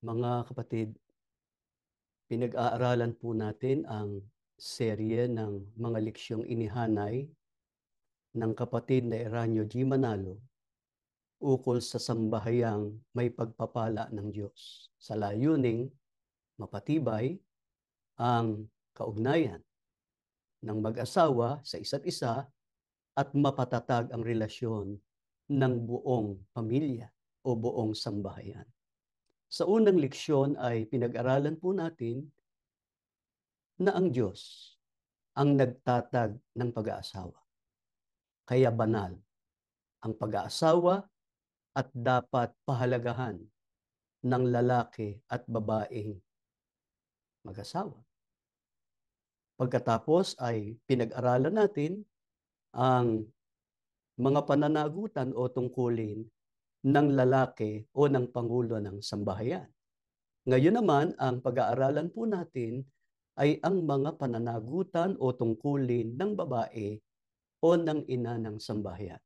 Mga kapatid, pinag-aaralan po natin ang serye ng mga leksyong inihanay ng kapatid na Eranio G. Manalo ukol sa sambahayang may pagpapala ng Diyos sa layuning mapatibay ang kaugnayan ng mag-asawa sa isa't isa at mapatatag ang relasyon ng buong pamilya o buong sambahayan. Sa unang leksyon ay pinag-aralan po natin na ang Diyos ang nagtatag ng pag-aasawa. Kaya banal ang pag-aasawa at dapat pahalagahan ng lalaki at babaeng mag-asawa. Pagkatapos ay pinag-aralan natin ang mga pananagutan o tungkulin ng lalaki o ng pangulo ng sambahayan. Ngayon naman, ang pag-aaralan po natin ay ang mga pananagutan o tungkulin ng babae o ng ina ng sambahayan.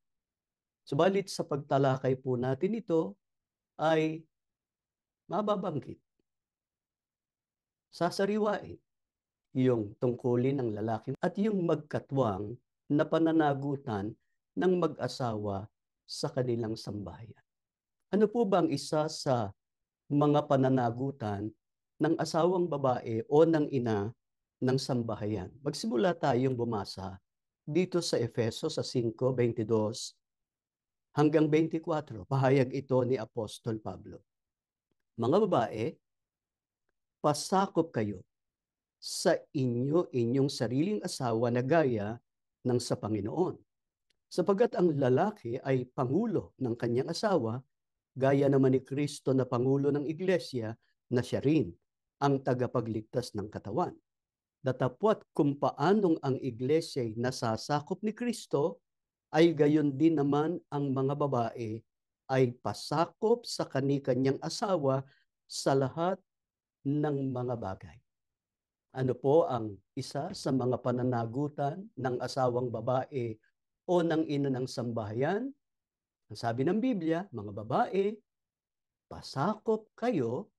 Subalit sa pagtalakay po natin ito ay mababanggit, sasariwain yung tungkulin ng lalaki at yung magkatwang na pananagutan ng mag-asawa sa kanilang sambahayan. Ano po ba ang isa sa mga pananagutan ng asawang babae o ng ina ng sambahayan? Magsimula tayong bumasa dito sa Efeso sa 5:22 hanggang 24. Pahayag ito ni Apostol Pablo. Mga babae, pasakop kayo sa inyong sariling asawa na gaya ng sa Panginoon. Sapagat ang lalaki ay pangulo ng kanyang asawa, gaya naman ni Kristo na pangulo ng iglesia na siya rin ang tagapagligtas ng katawan. Datapwat kung paanong ang iglesia ay nasasakop ni Kristo, ay gayon din naman ang mga babae ay pasakop sa kani-kanyang asawa sa lahat ng mga bagay. Ano po ang isa sa mga pananagutan ng asawang babae o ng ina ng sambahayan? Ang sabi ng Biblia, mga babae, pasakop kayo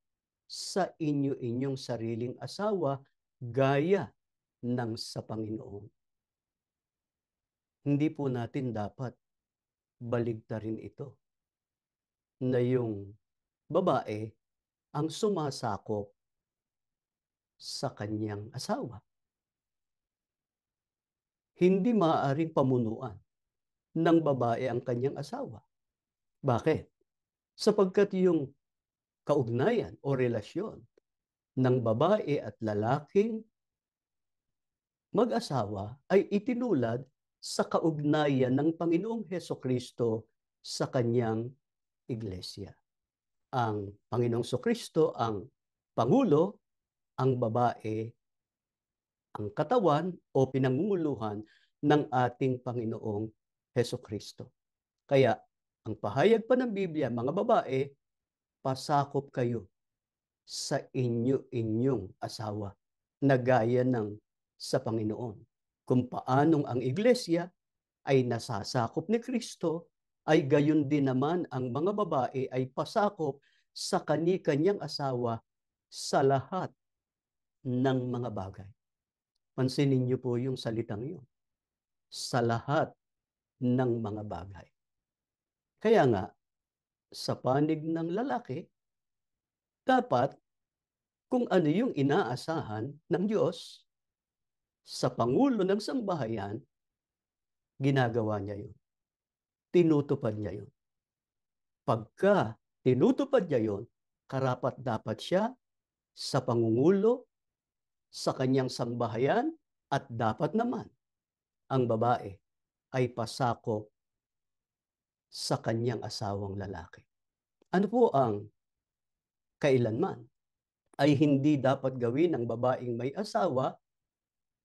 sa inyong sariling asawa gaya ng sa Panginoon. Hindi po natin dapat baligtarin ito na yung babae ang sumasakop sa kanyang asawa. Hindi maaaring pamunuan ng babae ang kanyang asawa. Bakit? Sapagkat yung kaugnayan o relasyon ng babae at lalaking mag-asawa ay itinulad sa kaugnayan ng Panginoong Hesukristo sa kanyang iglesia. Ang Panginoong Hesukristo ang Pangulo, ang babae ang katawan o pinangunguluhan ng ating Panginoong Hesukristo. Kaya ang pahayag pa ng Biblia, mga babae, pasakop kayo sa inyong asawa na gaya ng sa Panginoon. Kung paanong ang iglesia ay nasasakop ni Kristo, ay gayon din naman ang mga babae ay pasakop sa kani-kanyang asawa sa lahat ng mga bagay. Pansinin niyo po yung salitang yun. Sa lahat ng mga bagay. Kaya nga, sa panig ng lalaki, dapat kung ano yung inaasahan ng Diyos sa Pangulo ng Sambahayan, ginagawa niya yun. Tinutupad niya yun. Pagka tinutupad niya yun, karapat dapat siya sa pangungulo, sa kanyang sambahayan, at dapat naman ang babae ay pasakop sa kanyang asawang lalaki. Ano po ang kailanman ay hindi dapat gawin ng babaeng may asawa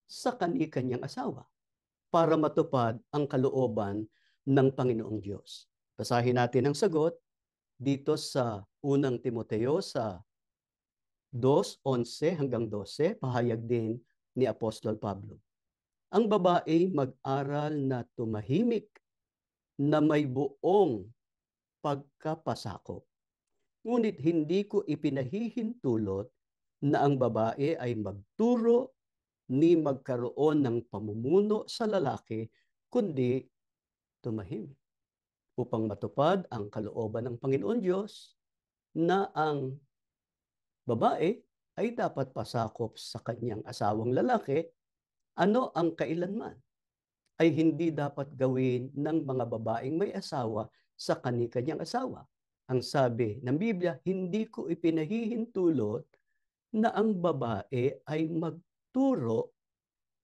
sa kani-kanyang asawa para matupad ang kalooban ng Panginoong Diyos. Basahin natin ang sagot dito sa unang Timoteo sa 2:11 hanggang 12, pahayag din ni Apostol Pablo. Ang babae mag-aral na tumahimik na may buong pagkapasakop Ngunit hindi ko ipinahihintulot na ang babae ay magturo ni magkaroon ng pamumuno sa lalaki, kundi tumahimik upang matupad ang kalooban ng Panginoon Diyos na ang babae ay dapat pasakop sa kanyang asawang lalaki, ano ang kailanman ay hindi dapat gawin ng mga babaeng may asawa sa kani-kanyang asawa. Ang sabi ng Biblia, hindi ko ipinahihintulot na ang babae ay magturo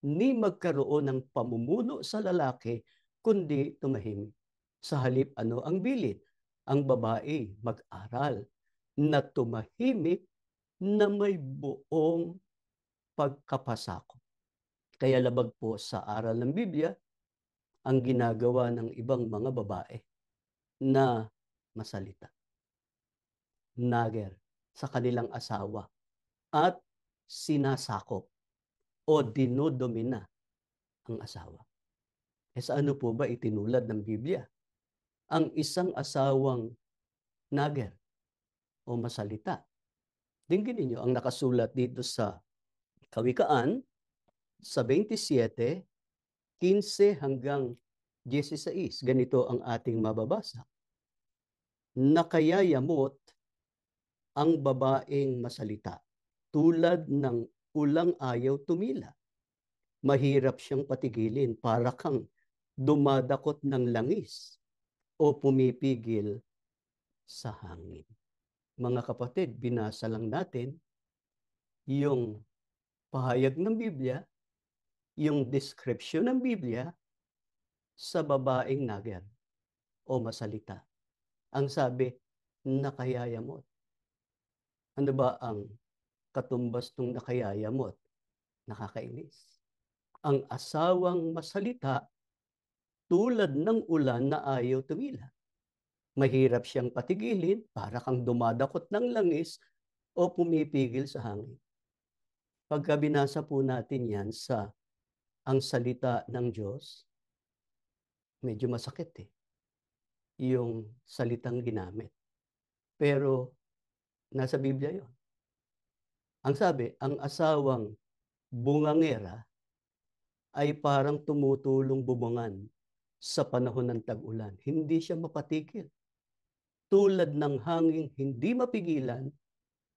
ni magkaroon ng pamumuno sa lalaki, kundi tumahimik. Sa halip, ano ang bilin? Ang babae mag-aral na tumahimik na may buong pagkapasakop. Kaya labag po sa aral ng Biblia, ang ginagawa ng ibang mga babae na masalita, nager sa kanilang asawa at sinasakop o dinodomina ang asawa. Sa ano po ba itinulad ng Biblia? Ang isang asawang nager o masalita. Dinggin ninyo ang nakasulat dito sa Kawikaan sa 27, 15 hanggang 16. Ganito ang ating mababasa. Nakayayamot ang babaeng masalita, tulad ng ulang ayaw tumila. Mahirap siyang patigilin, para kang dumadakot ng langis o pumipigil sa hangin. Mga kapatid, binasa lang natin yung pahayag ng Biblia, yung description ng Biblia sa babaeng nager o masalita. Ang sabi, nakayayamot. Ano ba ang katumbas ng nakayayamot? Nakakainis. Ang asawang masalita, tulad ng ulan na ayaw tumila. Mahirap siyang patigilin, para kang dumadakot ng langis o pumipigil sa hangin. Pagka binasa po natin yan sa ang salita ng Diyos, medyo masakit yung salitang ginamit. Pero nasa Biblia yon. Ang sabi, ang asawang bungangera ay parang tumutulong bumangan sa panahon ng tag-ulan. Hindi siya mapatigil. Tulad ng hangin hindi mapigilan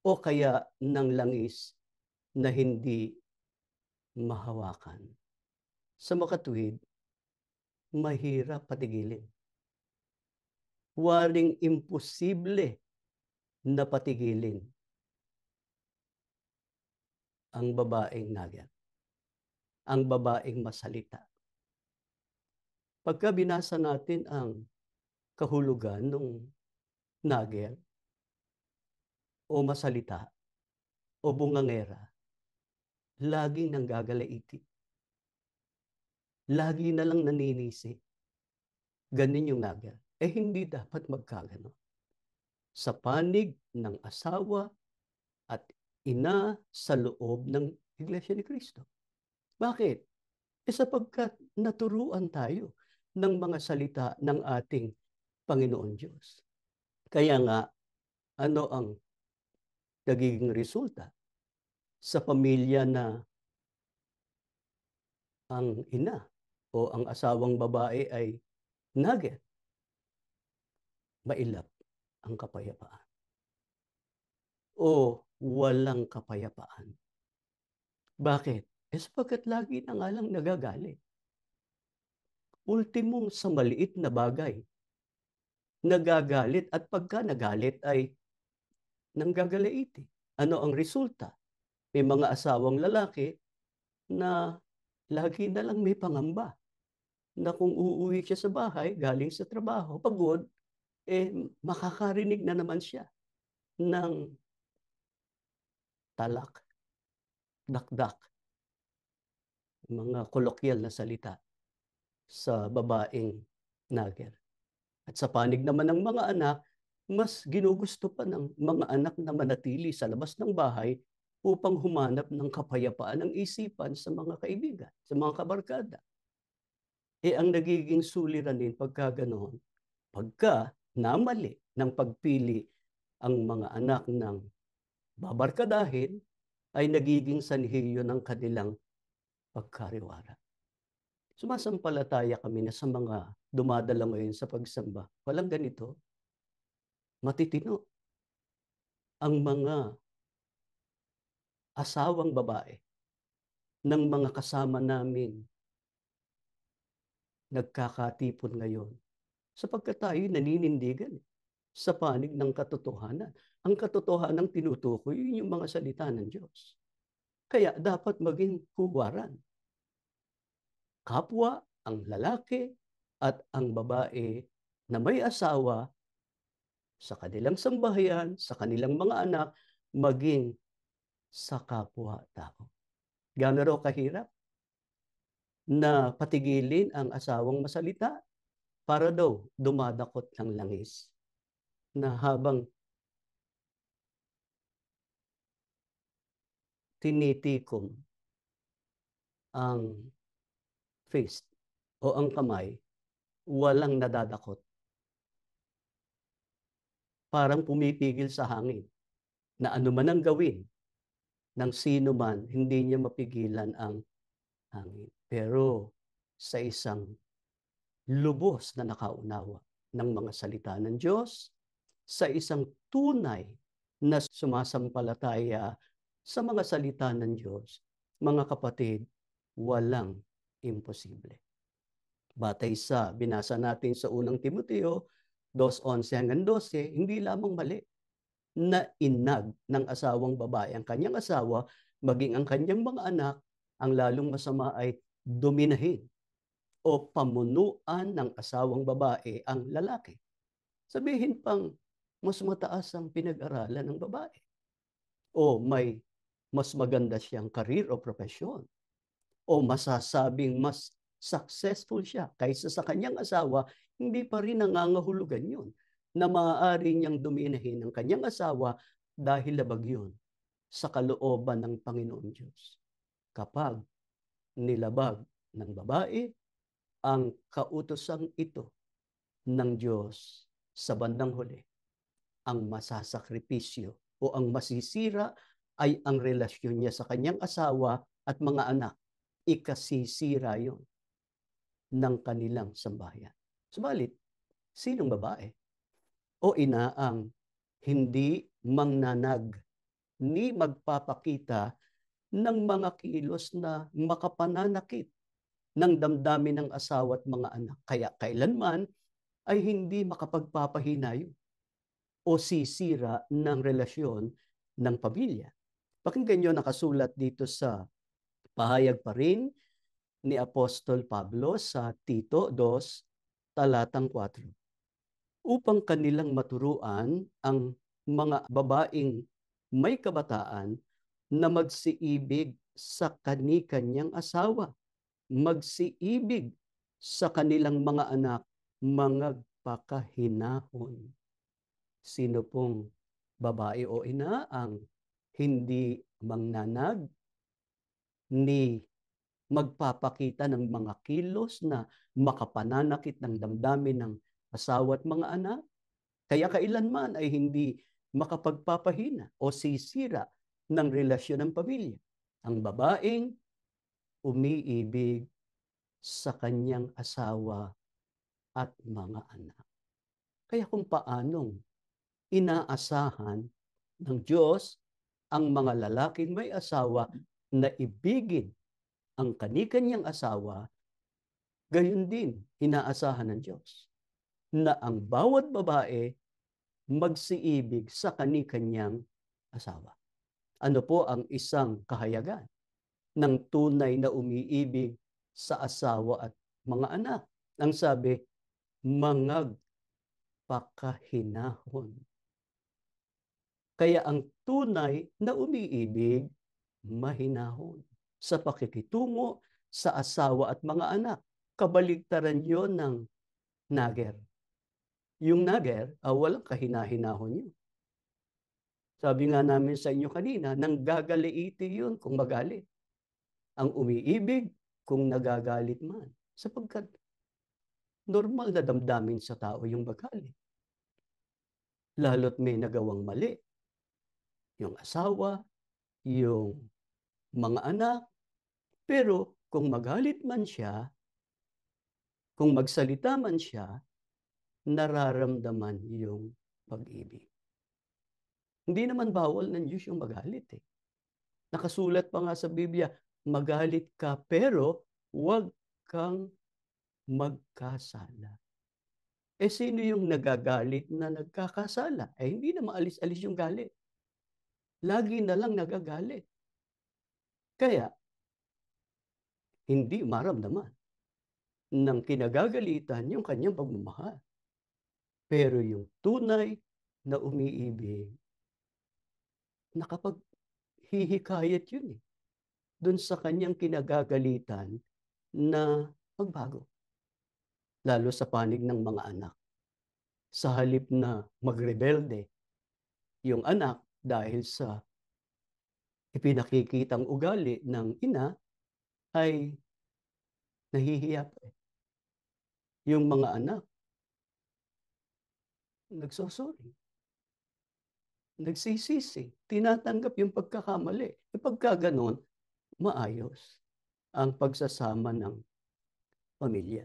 o kaya ng langis na hindi mahawakan. Sa makatuwid, mahirap patigilin. Waring imposible na patigilin ang babaeng nager, ang babaeng masalita. Pagka binasa natin ang kahulugan ng nager o masalita o bungangera, laging nanggagalaiti. Lagi na lang naninisi. Ganin yung nager. Hindi dapat magkagano. Sa panig ng asawa at ina sa loob ng Iglesia ni Cristo. Bakit? Sapagkat naturuan tayo ng mga salita ng ating Panginoon Diyos. Kaya nga, ano ang nagiging resulta sa pamilya na ang ina o ang asawang babae ay nager? Mailap ang kapayapaan o walang kapayapaan. Bakit? Sapagkat lagi na nga lang nagagalit. Ultimong sa maliit na bagay, nagagalit, at pagka nagalit ay nanggagalaiti. Ano ang resulta? May mga asawang lalaki na lagi na lang may pangamba na kung uuwi siya sa bahay, galing sa trabaho, pagod, makakarinig na naman siya ng talak, dakdak, mga kolokyal na salita sa babaeng nager. At sa panig naman ng mga anak, mas ginugusto pa ng mga anak na manatili sa labas ng bahay upang humanap ng kapayapaan ng isipan sa mga kaibigan, sa mga kabarkada. Ang nagiging suliranin pagka ganoon, pagka namali ng pagpili ang mga anak ng babarkadahin ay nagiging sanhiyo ng kanilang pagkariwara. Sumasampalataya kami na sa mga dumadalo ngayon sa pagsamba, walang ganito. Matitino ang mga asawang babae ng mga kasama namin nagkakatipon ngayon sapagkat tayo naninindigan sa panig ng katotohanan. Ang katotohanan tinutukoy yun yung mga salita ng Diyos. Kaya dapat maging huwaran. Kapwa ang lalaki at ang babae na may asawa sa kanilang sambahayan, sa kanilang mga anak, maging sa kapwa-tao. Gaano raw kahirap na patigilin ang asawang masalita para daw dumadakot ng langis na habang tinitikom ang fist o ang kamay, walang nadadakot. Parang pumipigil sa hangin na anuman ang gawin ng sino man, hindi niya mapigilan ang hangin. Pero sa isang lubos na nakaunawa ng mga salita ng Diyos, sa isang tunay na sumasampalataya sa mga salita ng Diyos, mga kapatid, walang imposible. Batay sa binasa natin sa unang Timoteo 2:11-12, hindi lamang mali na inag ng asawang babae ang kanyang asawa, maging ang kanyang mga anak, ang lalong masama ay dominahin o pamunuan ng asawang babae ang lalaki. Sabihin pang mas mataas ang pinag-aralan ng babae o may mas maganda siyang career o profesyon o masasabing mas successful siya kaysa sa kanyang asawa, hindi pa rin nangangahulugan yun na maaari niyang dominahin ang kanyang asawa dahil labag yun sa kalooban ng Panginoon Diyos. Kapag nilabag ng babae ang kautosang ito ng Diyos sa bandang huli, ang masasakripisyo o ang masisira ay ang relasyon niya sa kanyang asawa at mga anak. Ikasisira yon ng kanilang sambahayan. Subalit, sinong babae o ina ang hindi mangnanag ni magpapakita ng mga kilos na makapananakit ng damdamin ng asawa at mga anak. Kaya kailanman ay hindi makapagpapahinayo o sisira ng relasyon ng pamilya. Pakinggan nyo nakasulat dito sa pahayag pa rin ni Apostol Pablo sa Tito 2, talatang 4. Upang kanilang maturuan ang mga babaeng may kabataan na magsiibig sa kani-kanyang asawa, magsiibig sa kanilang mga anak, magpakahinahon. Sino pong babae o ina ang hindi mangnanag ni magpapakita ng mga kilos na makapananakit ng damdamin ng asawa at mga anak? Kaya kailanman ay hindi makapagpapahina o sisira ng relasyon ng pamilya. Ang babaeng umiibig sa kanyang asawa at mga anak. Kaya kung paanong inaasahan ng Diyos ang mga lalaking may asawa na ibigin ang kani-kanyang asawa, gayon din inaasahan ng Diyos na ang bawat babae magsiibig sa kani-kanyang asawa. Ano po ang isang kahayagan ng tunay na umiibig sa asawa at mga anak? Ang sabi, mangagpakahinahon. Kaya ang tunay na umiibig, mahinahon sa pakikitungo sa asawa at mga anak. Kabaligtaran yon ng nager. Yung nager, walang kahinahinahon yun. Sabi nga namin sa inyo kanina, nang gagaliiti yun kung magalit. Ang umiibig kung nagagalit man. Sapagkat normal na damdamin sa tao yung magalit. lalo't may nagawang mali, yung asawa, yung mga anak. Pero kung magalit man siya, kung magsalita man siya, nararamdaman yung pag-ibig. Hindi naman bawal ng Diyos yung magalit eh. Nakasulat pa nga sa Biblia, magalit ka pero huwag kang magkasala. Eh sino yung nagagalit na nagkakasala? Eh hindi na maalis-alis yung galit. Lagi na lang nagagalit. Kaya hindi maramdaman ng kinagagalitan yung kanyang pagmamahal. Pero yung tunay na umiibig, nakapaghihikayat yun eh. Doon sa kanyang kinagagalitan na magbago. Lalo sa panig ng mga anak. Sa halip na magrebelde yung anak dahil sa ipinakikitang ugali ng ina, ay nahihiya pa eh. Yung mga anak, nagsosorry, nagsisisi, tinatanggap yung pagkakamali. E pagka ganon, maayos ang pagsasama ng pamilya.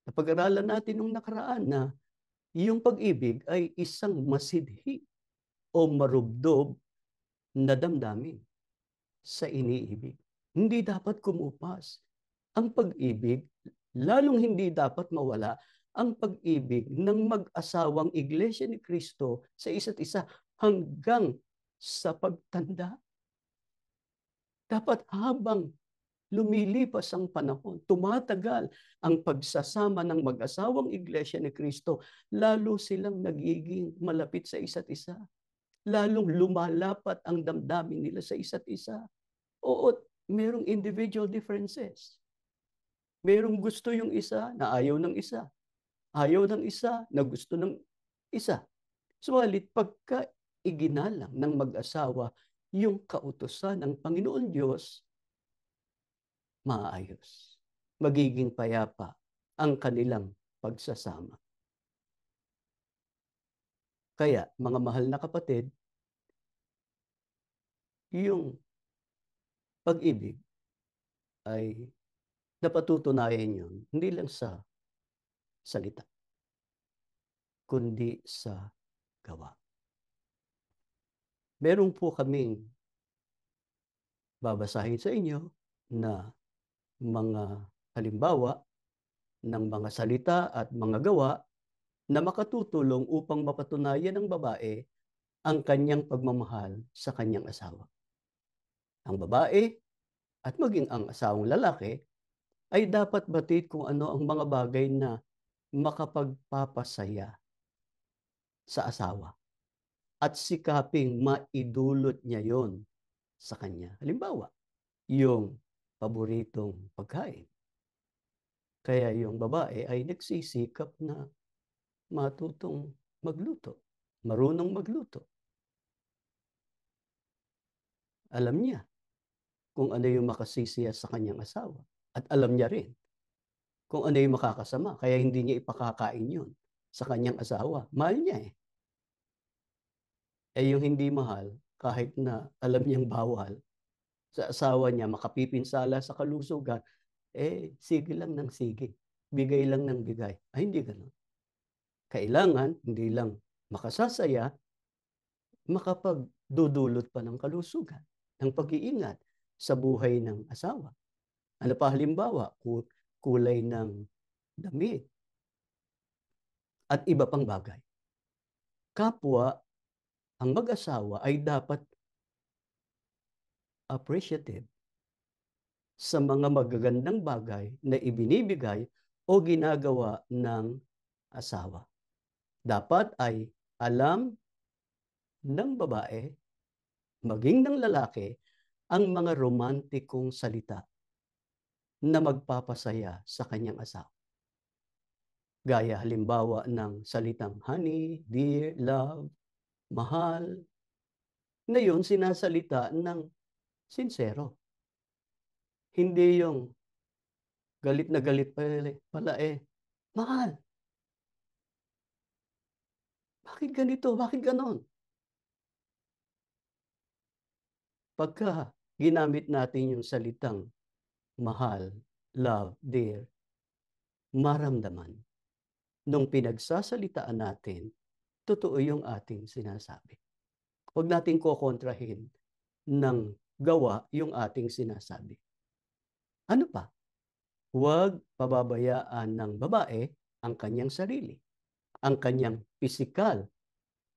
Napag-aralan natin nung nakaraan na yung pag-ibig ay isang masidhi o marubdob na damdamin sa iniibig. Hindi dapat kumupas. Ang pag-ibig, lalong hindi dapat mawala ang pag-ibig ng mag-asawang Iglesia ni Cristo sa isa't isa hanggang sa pagtanda. Dapat habang lumilipas ang panahon, tumatagal ang pagsasama ng mag-asawang Iglesia ni Cristo, lalo silang nagiging malapit sa isa't isa. Lalong lumalapat ang damdamin nila sa isa't isa. Oo, merong individual differences. Merong gusto yung isa na ayaw ng isa. Ayaw ng isa na gusto ng isa. Subalit pagka iginalang ng mag-asawa yung kautusan ng Panginoon Diyos, maayos. Magiging payapa ang kanilang pagsasama. Kaya, mga mahal na kapatid, yung pag-ibig ay napatutunayan yun, hindi lang sa salita, kundi sa gawa. Meron po kaming babasahin sa inyo na mga halimbawa ng mga salita at mga gawa na makatutulong upang mapatunayan ng babae ang kanyang pagmamahal sa kanyang asawa. Ang babae at maging ang asawang lalaki ay dapat batid kung ano ang mga bagay na makapagpapasaya sa asawa at sikaping maidulot niya yon sa kanya. Halimbawa, yung paboritong pagkain. Kaya yung babae ay nagsisikap na matutong magluto, marunong magluto. Alam niya kung ano yung makasisiya sa kanyang asawa. At alam niya rin kung ano yung makakasama. Kaya hindi niya ipakakain yun sa kanyang asawa. Mahal niya eh. Eh yung hindi mahal, kahit na alam niyang bawal, sa asawa niya makapipinsala sa kalusugan, eh sige lang ng sige. Bigay lang ng bigay. Ay hindi ganun. Kailangan hindi lang makasasaya, makapagdudulot pa ng kalusugan, ng pag-iingat sa buhay ng asawa. Ano pa halimbawa, kulay ng damit at iba pang bagay. Kapwa, ang mag-asawa ay dapat appreciative sa mga magagandang bagay na ibinibigay o ginagawa ng asawa. Dapat ay alam ng babae, maging ng lalaki, ang mga romantikong salita na magpapasaya sa kanyang asawa. Gaya halimbawa ng salitang honey, dear, love, mahal, na yun sinasalita ng sincero. Hindi yung galit na galit pala eh, mahal. Bakit ganito? Bakit ganon? Pagka ginamit natin yung salitang mahal, love, dear, maramdaman. Nung pinagsasalitaan natin, totoo yung ating sinasabi. Huwag natin kokontrahin ng gawa yung ating sinasabi. Ano pa? Huwag pababayaan ng babae ang kanyang sarili, ang kanyang pisikal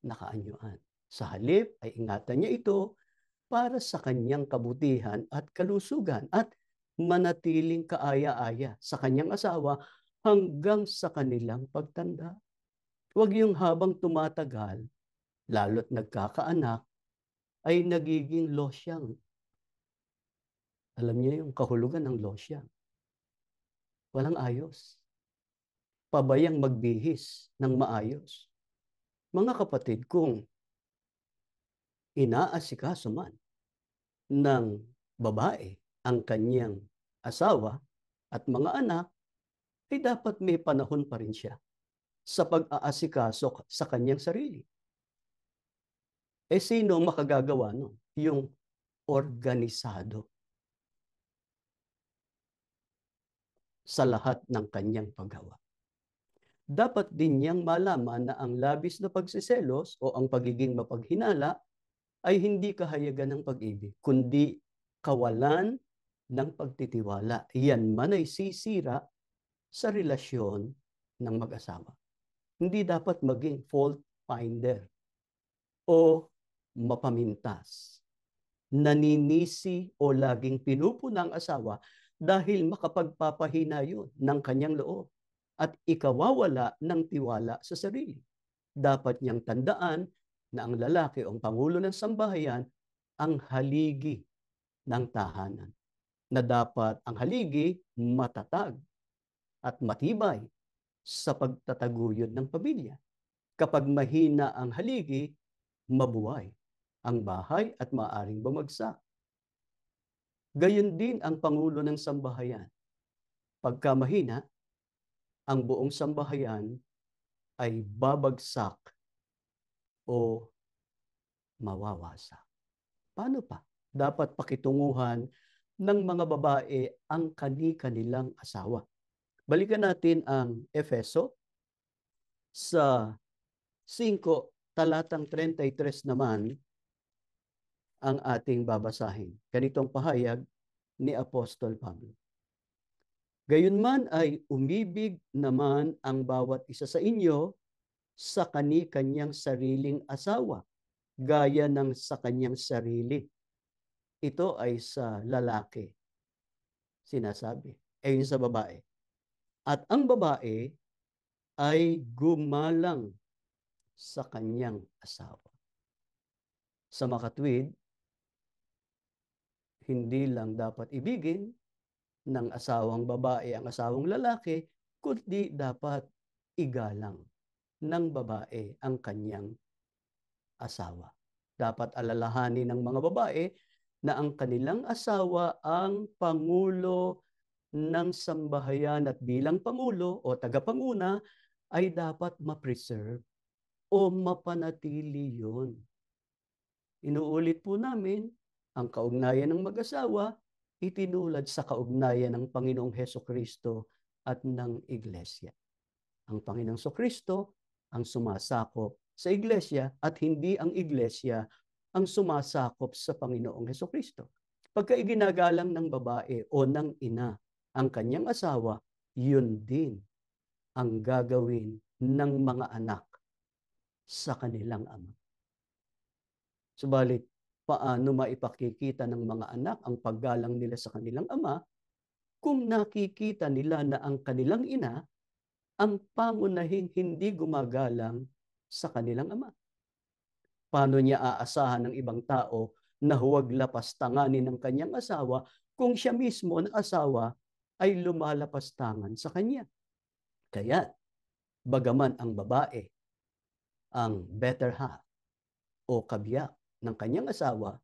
na kaanyuan. Sa halip ay ingatan niya ito para sa kanyang kabutihan at kalusugan at manatiling kaaya-aya sa kanyang asawa hanggang sa kanilang pagtanda. Huwag yung habang tumatagal, lalo't nagkakaanak, ay nagiging losyang. Alam niyo yung kahulugan ng losyang. Walang ayos. Pabayang magbihis ng maayos. Mga kapatid, kung inaasikaso man ng babae ang kanyang asawa at mga anak, ay dapat may panahon pa rin siya sa pag-aasikaso sa kanyang sarili. Sino makagagawa nun? Yung organisado sa lahat ng kanyang paggawa. Dapat din niyang malaman na ang labis na pagsiselos o ang pagiging mapaghinala ay hindi kahayagan ng pag-ibig, kundi kawalan ng pagtitiwala. Yan man ay sisira sa relasyon ng mag-asawa. Hindi dapat maging fault finder o mapamintas, naninisi o laging pinupuna ang asawa dahil makapagpapahina yun ng kanyang loob at ikawawala ng tiwala sa sarili. Dapat niyang tandaan na ang lalaki o ang pangulo ng sambahayan ang haligi ng tahanan, na dapat ang haligi matatag at matibay sa pagtataguyod ng pamilya. Kapag mahina ang haligi, mabuhay ang bahay at maaaring bumagsak. Gayon din ang pangulo ng sambahayan. Pagka mahina, ang buong sambahayan ay babagsak o mawawasak. Paano pa? Dapat pakitunguhan ng mga babae ang kani-kanilang asawa. Balikan natin ang Efeso sa 5, talatang 33 naman ang ating babasahin. Ganitong pahayag ni Apostol Pablo. Gayunman ay umibig naman ang bawat isa sa inyo sa kani-kanyang sariling asawa, gaya ng sa kanyang sarili. Ito ay sa lalaki sinasabi, ay sa babae. At ang babae ay gumalang sa kanyang asawa. Sa makatwid, hindi lang dapat ibigin ng asawang babae ang asawang lalaki, kundi dapat igalang ng babae ang kanyang asawa. Dapat alalahanin ng mga babae na ang kanilang asawa ang pangulo ng sambahayan at bilang pangulo o tagapanguna ay dapat ma-preserve o mapanatili yun. Inuulit po namin, ang kaugnayan ng mag-asawa itinulad sa kaugnayan ng Panginoong Hesukristo at ng Iglesia. Ang Panginoong Hesukristo ang sumasakop sa Iglesia at hindi ang Iglesia ang sumasakop sa Panginoong Hesukristo. Pagka iginagalang ng babae o ng ina ang kanyang asawa, yun din ang gagawin ng mga anak sa kanilang ama. Subalit, paano maipakikita ng mga anak ang paggalang nila sa kanilang ama kung nakikita nila na ang kanilang ina ang pangunahing hindi gumagalang sa kanilang ama? Paano niya aasahan ng ibang tao na huwag lapastanganin ng kanyang asawa kung siya mismo na asawa ay lumalapastangan sa kanya? Kaya, bagaman ang babae ang better half o kabiyak ng kanyang asawa,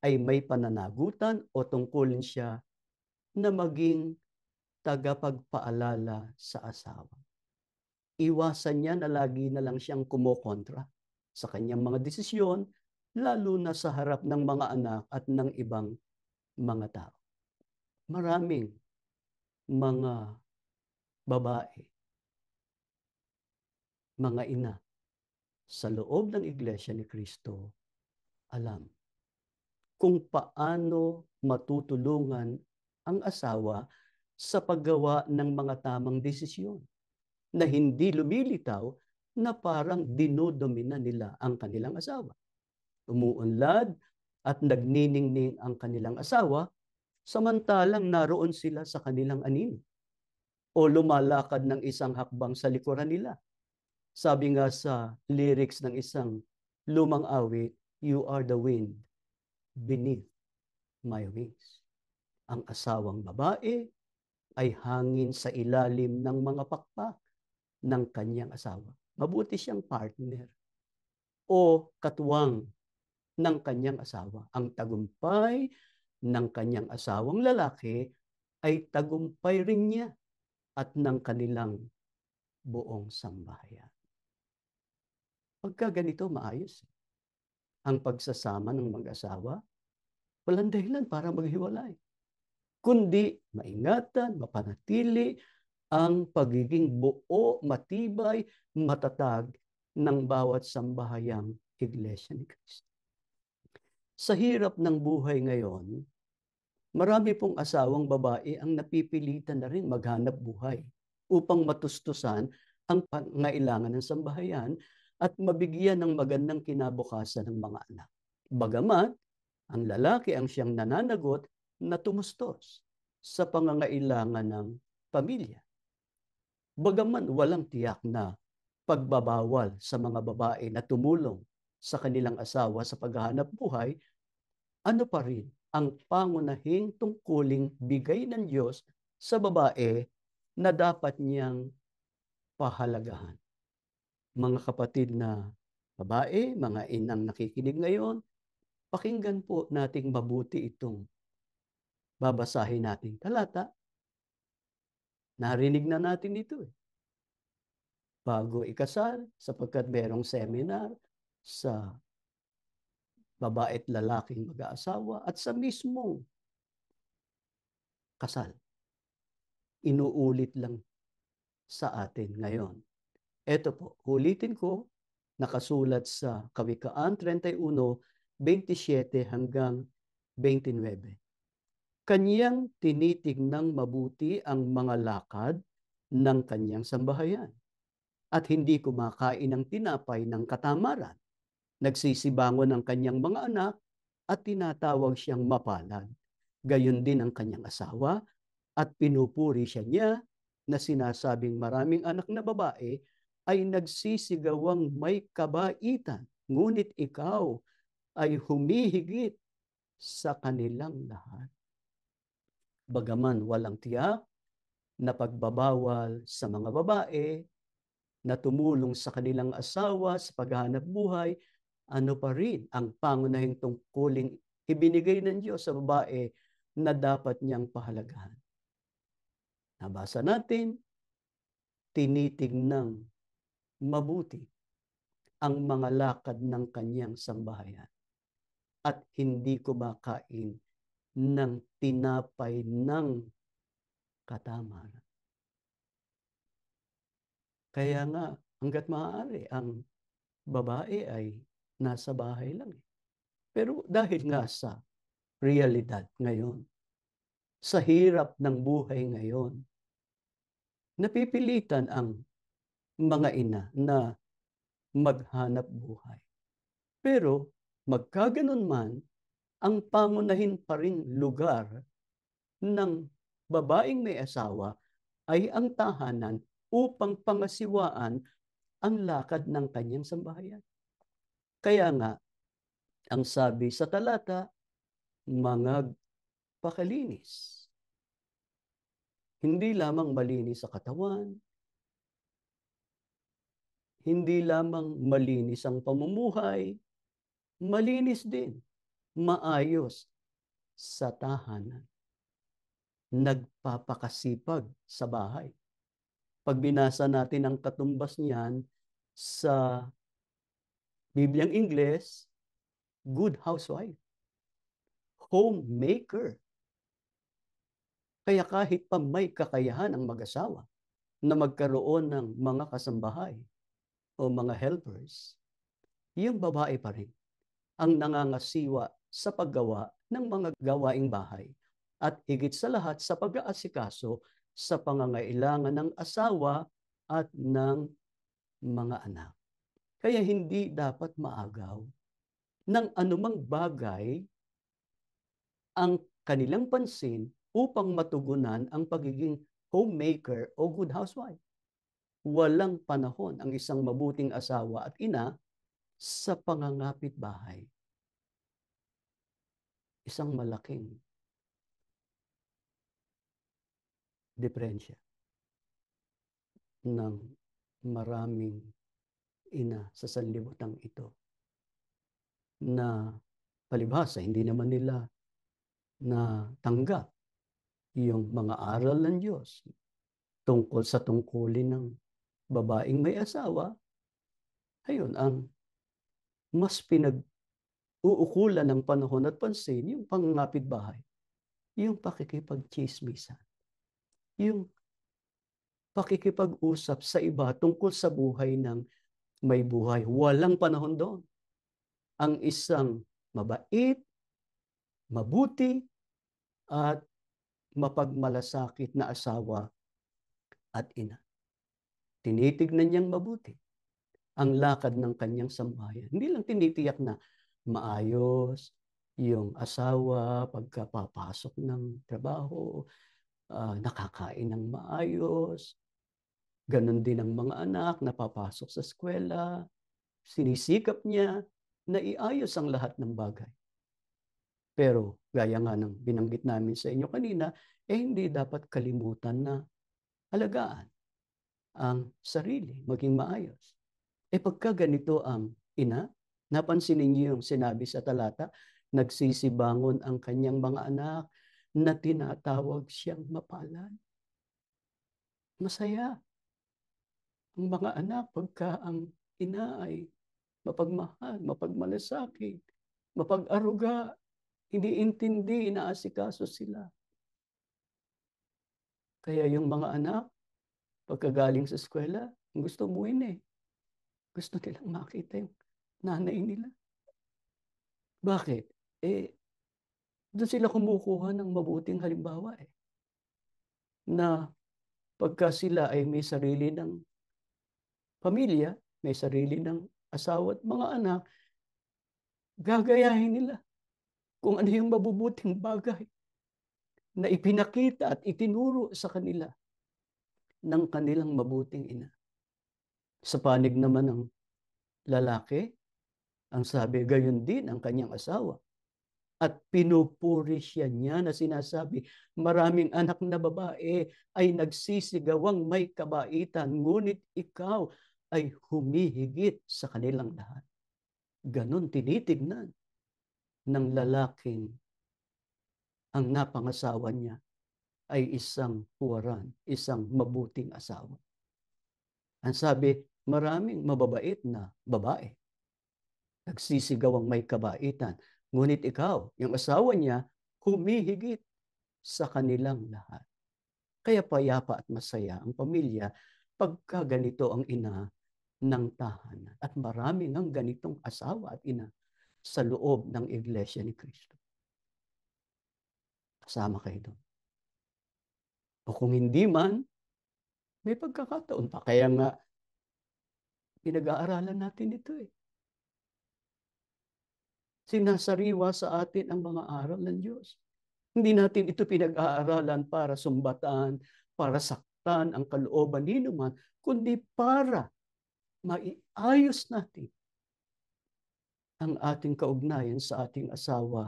ay may pananagutan o tungkulin siya na maging tagapagpaalala sa asawa. iwasan niya na lagi na lang siyang kumokontra sa kanyang mga desisyon, lalo na sa harap ng mga anak at ng ibang mga tao. Maraming mga babae, mga ina, sa loob ng Iglesia ni Cristo, alam kung paano matutulungan ang asawa sa paggawa ng mga tamang desisyon na hindi lumilitaw na parang dinodomina nila ang kanilang asawa. Umuunlad at nagniningning ang kanilang asawa samantalang naroon sila sa kanilang anino o lumalakad ng isang hakbang sa likuran nila. Sabi nga sa lyrics ng isang lumang awit, "You are the wind beneath my wings." Ang asawang babae ay hangin sa ilalim ng mga pakpak ng kanyang asawa. Mabuti siyang partner o katuwang ng kanyang asawa. Ang tagumpay ng kanyang asawang lalaki ay tagumpay rin niya at ng kanilang buong sambahayan. Pagka ganito, maayos. Ang pagsasama ng mag-asawa, walang dahilan para maghiwalay, kundi maingatan, mapanatili ang pagiging buo, matibay, matatag ng bawat sambahayang Iglesia ni Cristo. Sa hirap ng buhay ngayon, marami pong asawang babae ang napipilitan na rin maghanap buhay upang matustusan ang pangailangan ng sambahayan at mabigyan ng magandang kinabukasan ng mga anak. Bagamat ang lalaki ang siyang nananagot na tumustos sa pangangailangan ng pamilya. Bagaman walang tiyak na pagbabawal sa mga babae na tumulong sa kanilang asawa sa paghahanap buhay, ano pa rin ang pangunahing tungkuling bigay ng Diyos sa babae na dapat niyang pahalagahan. Mga kapatid na babae, mga inang nakikinig ngayon, pakinggan po nating mabuti itong babasahin nating talata. Narinig na natin ito bago ikasal, sapagkat merong seminar sa babae at lalaking mag-aasawa at sa mismong kasal. Inuulit lang sa atin ngayon. Ito po, ulitin ko, nakasulat sa Kawikaan 31:27 hanggang 29. Kanyang tinitignang mabuti ang mga lakad ng kanyang sambahayan at hindi kumakain ng tinapay ng katamaran. Nagsisibangon ng kanyang mga anak at tinatawag siyang mapalad. Gayon din ang kanyang asawa at pinupuri siya niya na sinasabing maraming anak na babae ay nagsisigawang may kabaitan, ngunit ikaw ay humihigit sa kanilang lahat. Bagaman walang tiyak na pagbabawal sa mga babae na tumulong sa kanilang asawa sa paghahanap buhay, ano pa rin ang pangunahing tungkuling ibinigay ng Diyos sa babae na dapat niyang pahalagahan. Nabasa natin, tinitingnang mabuti ang mga lakad ng kanyang sambahayan at hindi kumakain ng tinapay ng katamaran. Kaya nga, hanggat maaari, ang babae ay nasa bahay lang. Pero dahil nga sa realidad ngayon, sa hirap ng buhay ngayon, napipilitan ang mga ina na maghanap buhay. Pero magkaganon man, ang pangunahin pa rin lugar ng babaeng may asawa ay ang tahanan upang pangasiwaan ang lakad ng kanyang sambahayan. Kaya nga, ang sabi sa talata, magpakalinis. Hindi lamang malinis sa katawan, hindi lamang malinis ang pamumuhay, malinis din, maayos sa tahanan. Nagpapakasipag sa bahay. Pag binasa natin ang katumbas niyan sa Bibliang Ingles, good housewife, homemaker. Kaya kahit pa may kakayahan ang mag-asawa na magkaroon ng mga kasambahay o mga helpers, yung babae pa rin ang nangangasiwa sa paggawa ng mga gawaing bahay at higit sa lahat sa pag-aasikaso sa pangangailangan ng asawa at ng mga anak. Kaya hindi dapat maagaw ng anumang bagay ang kanilang pansin upang matugunan ang pagiging homemaker o good housewife. Walang panahon ang isang mabuting asawa at ina sa pangangapit bahay. Isang malaking diferensya ng maraming ina sa sanlibutan ito na palibhasa hindi naman nila na tanggap yung mga aral ng Diyos tungkol sa tungkulin ng babaeng may asawa. Ayun, ang mas pinag-uukulan ng panahon at pansin, yung pangangapit bahay, yung pakikipag-chismisan, yung pakikipag-usap sa iba tungkol sa buhay ng may buhay. Walang panahon doon. Ang isang mabait, mabuti, at mapagmalasakit na asawa at ina. Tinitignan niyang mabuti ang lakad ng kanyang sambahayan. Hindi lang tinitiyak na maayos yung asawa pagkapapasok ng trabaho, nakakain ng maayos, ganun din ang mga anak napapasok sa eskwela, sinisikap niya na iayos ang lahat ng bagay. Pero gaya nga ng binanggit namin sa inyo kanina, hindi dapat kalimutan na alagaan ang sarili, maging maayos. Pagka ganito ang ina, napansin ninyo yung sinabi sa talata, nagsisibangon ang kanyang mga anak na tinatawag siyang mapalad. Masaya ang mga anak pagka ang ina ay mapagmahal, mapagmalasakit, mapag-aruga, iniintindi, inaasikaso sila. Kaya yung mga anak, pagkagaling sa eskwela, gusto umuwi eh. Gusto nilang makita yung nanay nila. Bakit? Doon sila kumukuha ng mabuting halimbawa na pagka sila ay may sarili ng pamilya, may sarili ng asawa at mga anak, gagayahin nila kung ano yung mabubuting bagay na ipinakita at itinuro sa kanila ng kanilang mabuting ina. Sa panig naman ng lalaki, ang sabi, gayon din ang kanyang asawa. At pinupuri siya niya na sinasabi, maraming anak na babae ay nagsisigawang may kabaitan, ngunit ikaw ay humihigit sa kanilang lahat. Ganon tinitignan ng lalaking ang napangasawa niya ay isang huwaran, isang mabuting asawa. Ang sabi, maraming mababait na babae nagsisigaw ang may kabaitan. Ngunit ikaw, yung asawa niya, humihigit sa kanilang lahat. Kaya payapa at masaya ang pamilya pagka ganito ang ina ng tahanan. At marami ng ganitong asawa at ina sa loob ng Iglesia ni Cristo. Kasama kayo doon. O kung hindi man, may pagkakataon pa. Kaya nga, pinag-aaralan natin ito Sinasariwa sa atin ang mga aral ng Diyos. Hindi natin ito pinag-aaralan para sumbatan, para saktan ang kalooban ni naman, kundi para maiayos natin ang ating kaugnayan sa ating asawa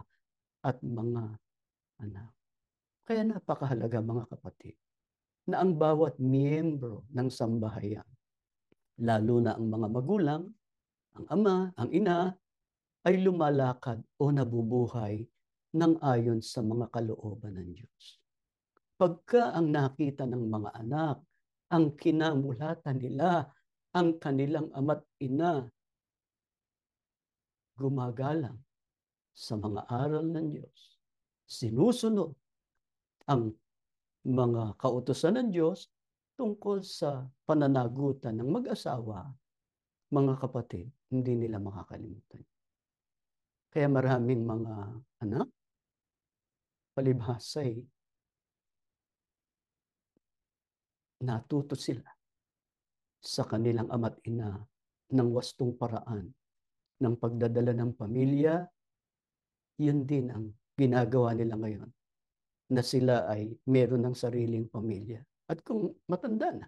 at mga anak. Kaya napakahalaga mga kapatid, na ang bawat miyembro ng sambahayan, lalo na ang mga magulang, ang ama, ang ina, ay lumalakad o nabubuhay ng ayon sa mga kalooban ng Diyos. Pagka ang nakita ng mga anak ang kinamulatan nila, ang kanilang ama't ina, gumagalang sa mga aral ng Diyos, sinusunod ang mga kautusan ng Diyos tungkol sa pananagutan ng mag-asawa, mga kapatid, hindi nila makakalimutan. Kaya maraming mga anak, palibhasay, natuto sila sa kanilang ama't ina ng wastong paraan ng pagdadala ng pamilya. Yun din ang ginagawa nila ngayon, na sila ay meron ng sariling pamilya. At kung matanda na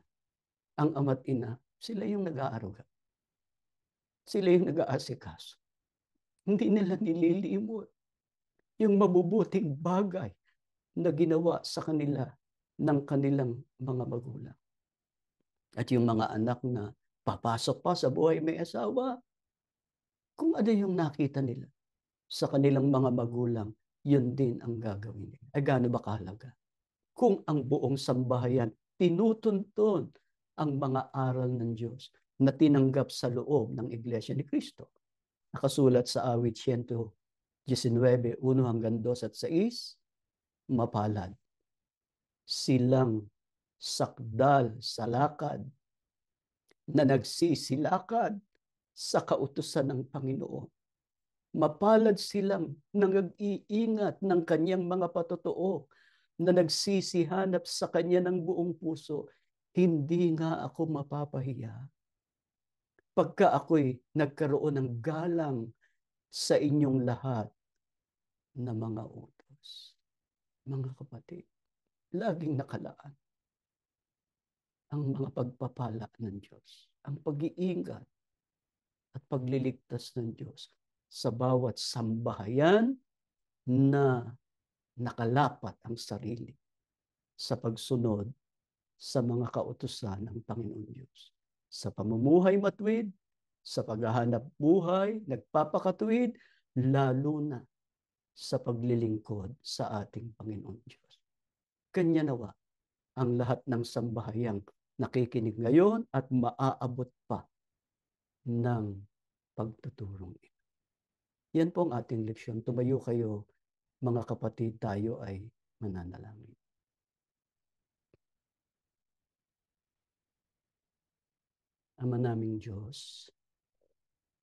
ang ama't ina, sila yung nag-aaruga. Sila yung nag-aasikaso. Hindi nila nililimot yung mabubuting bagay na ginawa sa kanila ng kanilang mga magulang. At yung mga anak na papasok pa sa buhay may asawa, kung ano yung nakita nila sa kanilang mga magulang, yun din ang gagawin nila. Ay gaano ba kahalaga? Kung ang buong sambahayan tinutuntun ang mga aral ng Diyos na tinanggap sa loob ng Iglesia ni Cristo. Nakasulat sa awit 119, 1 hanggang 2 at 6, mapalad silang sakdal sa lakad na nagsisilakad sa kautusan ng Panginoon. Mapalad silang nag-iingat ng kanyang mga patotoo, na nagsisihanap sa kanya ng buong puso. Hindi nga ako mapapahiya pagka ako'y nagkaroon ng galang sa inyong lahat na mga utos. Mga kapatid, laging nakalaan ang mga pagpapala ng Diyos, ang pag-iingat at pagliligtas ng Diyos sa bawat sambahayan na nakalapat ang sarili sa pagsunod sa mga kautusan ng Panginoon Diyos. Sa pamumuhay matuwid, sa paghahanap buhay, nagpapakatuwid, lalo na sa paglilingkod sa ating Panginoon Diyos. Kanya nawa ang lahat ng sambahayang nakikinig ngayon at maaabot pa ng pagtuturong ito. Yan po ang ating leksyon. Tumayo kayo, mga kapatid, tayo ay mananalangin. Ama naming Diyos,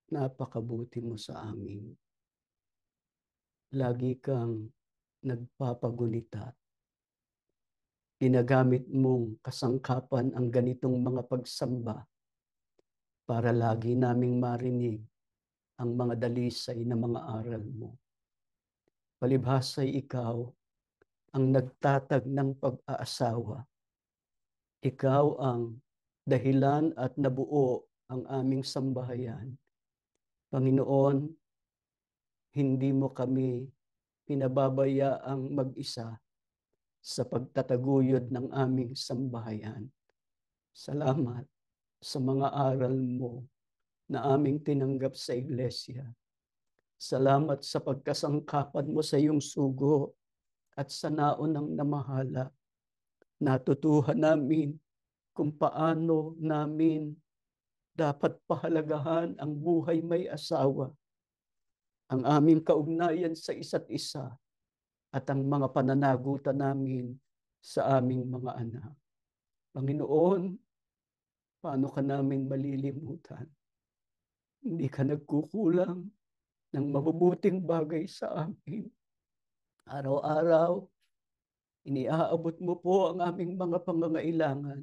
napakabuti mo sa amin. Lagi kang nagpapagunita. Ginagamit mong kasangkapan ang ganitong mga pagsamba para lagi naming marinig ang mga dalisay na mga aral mo. Palibhasay ikaw ang nagtatag ng pag-aasawa. Ikaw ang dahilan at nabuo ang aming sambahayan. Panginoon, hindi mo kami pinababayaang mag-isa sa pagtataguyod ng aming sambahayan. Salamat sa mga aral mo na aming tinanggap sa iglesia. Salamat sa pagkasangkapan mo sa iyong sugo at sa naon ng namahala. Natutuhan namin kung paano namin dapat pahalagahan ang buhay may asawa, ang aming kaugnayan sa isa't isa, at ang mga pananagutan namin sa aming mga anak. Panginoon, paano ka namin malilimutan? Hindi ka nagkukulang ng mabubuting bagay sa amin. Araw-araw, iniaabot mo po ang aming mga pangangailangan.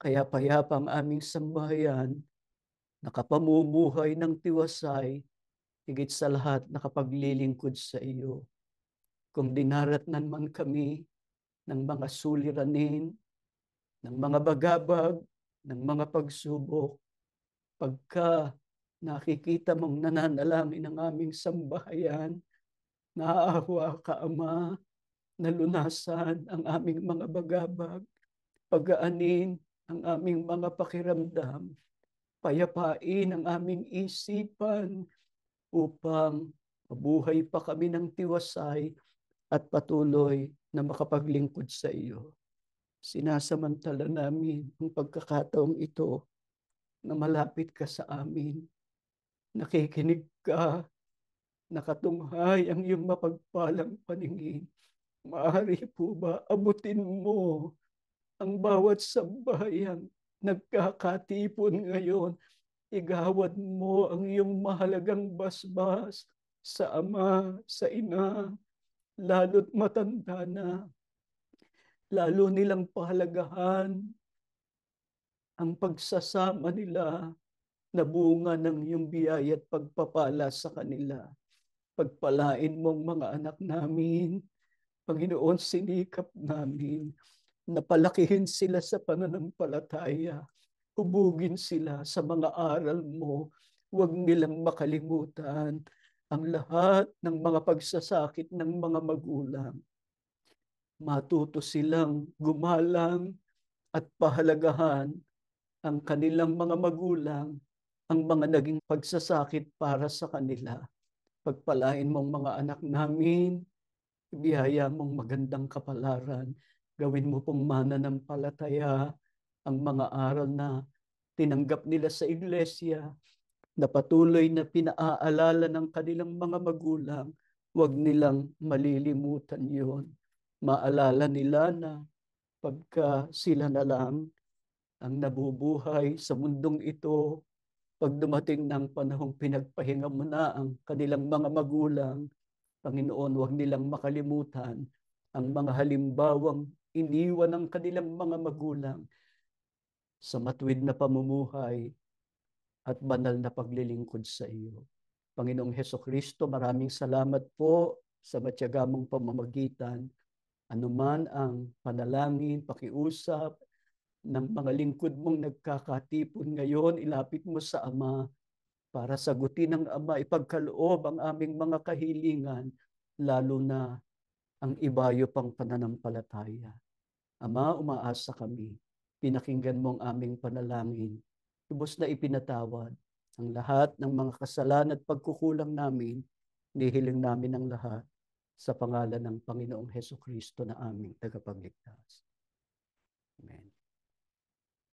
Kaya payapa ang aming sambahayan, nakapamumuhay ng tiwasay, higit sa lahat nakapaglilingkod sa iyo. Kung dinaratnan man kami ng mga suliranin, ng mga bagabag, ng mga pagsubok, pagka nakikita mong nananalangin ang aming sambahayan, naaawa ka, Ama, na lunasan ang aming mga bagabag, pagaanin ang aming mga pakiramdam, payapain ang aming isipan upang mabuhay pa kami ng tiwasay at patuloy na makapaglingkod sa iyo. Sinasamantala namin ang pagkakataong ito na malapit ka sa amin. Nakikinig ka, nakatunghay ang iyong mapagpalang paningin. Maaari po ba abutin mo ang bawat sambayang nagkakatipon ngayon? Igawad mo ang iyong mahalagang basbas sa ama, sa ina, lalo't matanda na. Lalo nilang pahalagahan ang pagsasama nila na bunga ng iyong biyaya at pagpapala sa kanila. Pagpalain mong mga anak namin, Panginoon, sinikap namin na palakihin sila sa pananampalataya. Hubugin sila sa mga aral mo. Huwag nilang makalimutan ang lahat ng mga pagsasakit ng mga magulang. Matuto silang gumalang at pahalagahan ang kanilang mga magulang, ang mga naging pagsasakit para sa kanila. Pagpalain mong mga anak namin, ibiyaya mong magandang kapalaran. Gawin mo pong mananampalataya ang mga aral na tinanggap nila sa iglesia, na patuloy na pinaaalala ng kanilang mga magulang. Huwag nilang malilimutan yon. Maalala nila na pagka sila na lang ang nabubuhay sa mundong ito, pag dumating ng panahong pinagpahinga mo na ang kanilang mga magulang, Panginoon, huwag nilang makalimutan ang mga halimbawang iniwan ng kanilang mga magulang sa matuwid na pamumuhay at banal na paglilingkod sa iyo. Panginoong Hesukristo, maraming salamat po sa matiyagamong pamamagitan. Anuman ang panalangin, pakiusap ng mga lingkod mong nagkakatipon ngayon, ilapit mo sa Ama para sagutin ng Ama, ipagkaloob ang aming mga kahilingan, lalo na ang ibayo pang pananampalataya. Ama, umaasa kami. Pinakinggan mo ang aming panalangin. Lubos na ipinatawad ang lahat ng mga kasalanan at pagkukulang namin. Nihiling namin ang lahat sa pangalan ng Panginoong Hesukristo na aming tagapagligtas. Amen.